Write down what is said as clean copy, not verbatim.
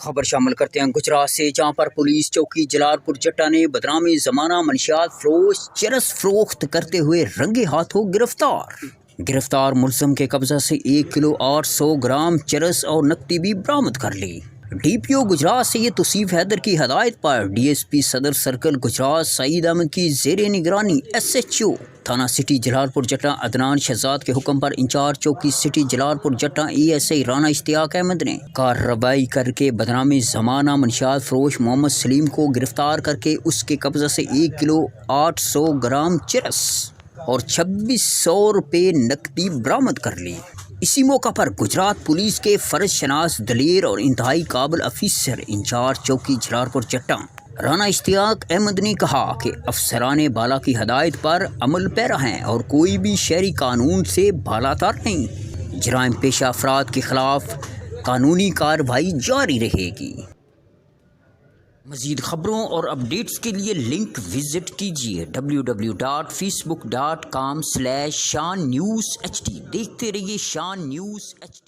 खबर शामिल करते हैं गुजरात से, जहां पर पुलिस चौकी जलालपुर जट्टा ने बदनामी जमाना मंशियात फरोश चरस फरोख्त करते हुए रंगे हाथों गिरफ्तार मुलजिम के कब्जा से 1 किलो 800 ग्राम चरस और नकदी भी बरामद कर ली। डीपीओ गुजरात से ये तौसीफ हैदर की हदायत पर डीएसपी सदर सर्कल गुजरात सईद अहमद की जेर निगरानी SHO थाना सिटी जलालपुर जट्टा अदनान शहजाद के हुक्म पर इंचार्ज चौकी सिटी जलालपुर जट्टा ASI राना इश्तियाक अहमद ने कार्रवाई करके बदनामी जमाना मंशियात फरोश मोहम्मद सलीम को गिरफ्तार करके उसके कब्जा से 1 किलो 800 ग्राम चरस और 2600 रुपये नकदी बरामद कर ली। इसी मौका पर गुजरात पुलिस के फर्ज शनास दलेर और इंतहाई काबिल अफीसर इंचार्ज चौकी जलालपुर जट्टा राना इश्तियाक अहमद ने कहा कि अफसरान बाला की हदायत पर अमल पैरा हैं और कोई भी शहरी कानून से बालातर नहीं। जराइम पेशा अफराद के खिलाफ कानूनी कार्रवाई जारी रहेगी। मज़ीद खबरों और अपडेट्स के लिए लिंक विजिट कीजिए www.facebook.com/ShanNewsHD। देखते रहिए शान न्यूज़ HD।